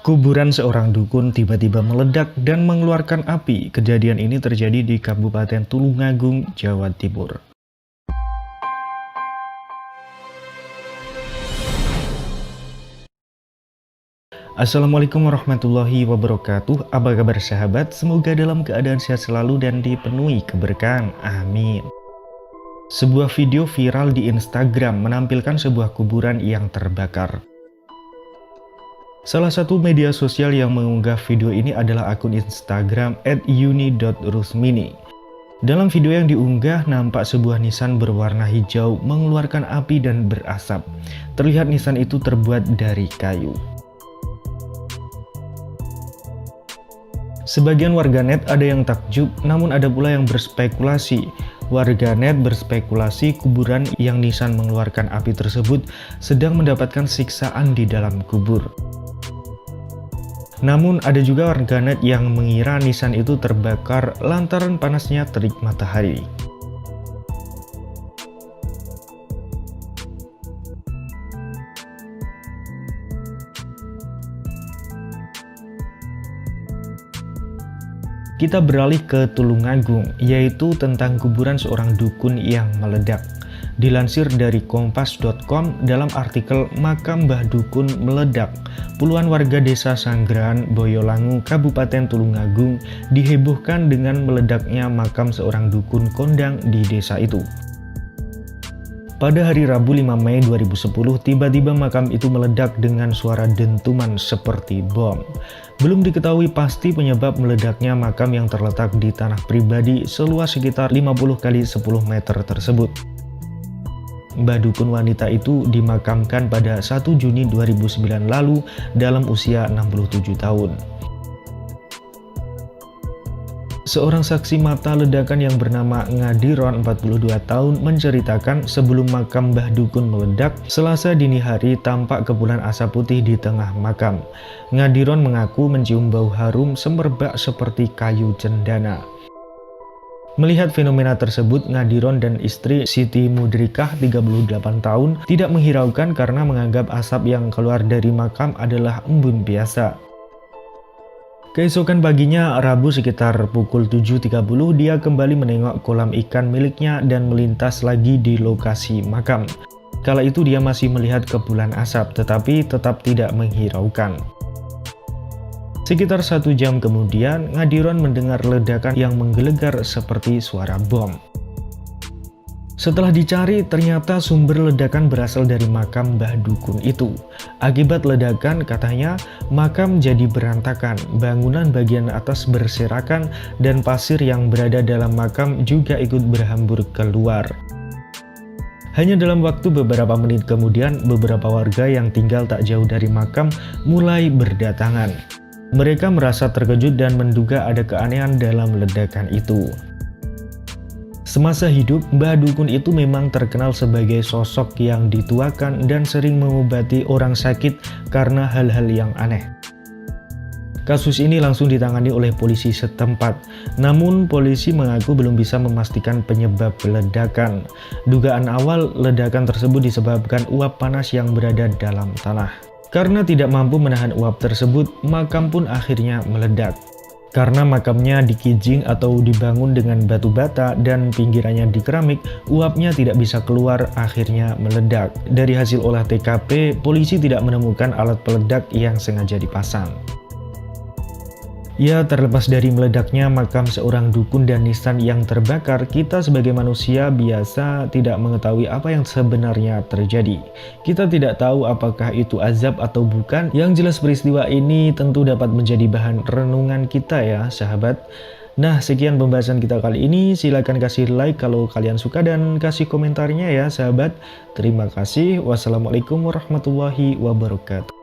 Kuburan seorang dukun tiba-tiba meledak dan mengeluarkan api. Kejadian ini terjadi di Kabupaten Tulungagung, Jawa Timur. Assalamualaikum warahmatullahi wabarakatuh. Apa kabar sahabat? Semoga dalam keadaan sehat selalu dan dipenuhi keberkahan. Amin. Sebuah video viral di Instagram menampilkan sebuah kuburan yang terbakar. Salah satu media sosial yang mengunggah video ini adalah akun Instagram @yuni.rusmini. Dalam video yang diunggah, nampak sebuah nisan berwarna hijau mengeluarkan api dan berasap. Terlihat nisan itu terbuat dari kayu. Sebagian warganet ada yang takjub, namun ada pula yang berspekulasi. Warganet berspekulasi kuburan yang nisan mengeluarkan api tersebut sedang mendapatkan siksaan di dalam kubur. Namun ada juga warganet yang mengira nisan itu terbakar lantaran panasnya terik matahari. Kita beralih ke Tulungagung, yaitu tentang kuburan seorang dukun yang meledak. Dilansir dari kompas.com dalam artikel Makam Mbah Dukun Meledak, puluhan warga desa Sanggerahan, Boyolangu, Kabupaten Tulungagung dihebohkan dengan meledaknya makam seorang dukun kondang di desa itu. Pada hari Rabu 5 Mei 2010, tiba-tiba makam itu meledak dengan suara dentuman seperti bom. Belum diketahui pasti penyebab meledaknya makam yang terletak di tanah pribadi seluas sekitar 50 x 10 meter tersebut. Mbah Dukun wanita itu dimakamkan pada 1 Juni 2009 lalu dalam usia 67 tahun. Seorang saksi mata ledakan yang bernama Ngadiron 42 tahun menceritakan sebelum makam Mbah Dukun meledak, Selasa dini hari tampak kepulan asap putih di tengah makam. Ngadiron mengaku mencium bau harum semerbak seperti kayu cendana. Melihat fenomena tersebut, Ngadiron dan istri Siti Mudrikah 38 tahun tidak menghiraukan karena menganggap asap yang keluar dari makam adalah embun biasa. Keesokan paginya, Rabu sekitar pukul 7.30, dia kembali menengok kolam ikan miliknya dan melintas lagi di lokasi makam. Kala itu dia masih melihat kepulan asap, tetapi tetap tidak menghiraukan. Sekitar 1 jam kemudian, Ngadiron mendengar ledakan yang menggelegar seperti suara bom. Setelah dicari, ternyata sumber ledakan berasal dari makam Mbah Dukun itu. Akibat ledakan, katanya, makam jadi berantakan, bangunan bagian atas berserakan, dan pasir yang berada dalam makam juga ikut berhambur keluar. Hanya dalam waktu beberapa menit kemudian, beberapa warga yang tinggal tak jauh dari makam mulai berdatangan. Mereka merasa terkejut dan menduga ada keanehan dalam ledakan itu. Semasa hidup, Mbah Dukun itu memang terkenal sebagai sosok yang dituakan dan sering mengobati orang sakit karena hal-hal yang aneh. Kasus ini langsung ditangani oleh polisi setempat, namun polisi mengaku belum bisa memastikan penyebab ledakan. Dugaan awal ledakan tersebut disebabkan uap panas yang berada dalam tanah. Karena tidak mampu menahan uap tersebut, makam pun akhirnya meledak. Karena makamnya dikijing atau dibangun dengan batu bata dan pinggirannya di keramik, uapnya tidak bisa keluar, akhirnya meledak. Dari hasil olah TKP, polisi tidak menemukan alat peledak yang sengaja dipasang. Ya, terlepas dari meledaknya makam seorang dukun dan nisan yang terbakar, kita sebagai manusia biasa tidak mengetahui apa yang sebenarnya terjadi. Kita tidak tahu apakah itu azab atau bukan. Yang jelas peristiwa ini tentu dapat menjadi bahan renungan kita ya, sahabat. Nah, sekian pembahasan kita kali ini. Silahkan kasih like kalau kalian suka dan kasih komentarnya ya, sahabat. Terima kasih. Wassalamualaikum warahmatullahi wabarakatuh.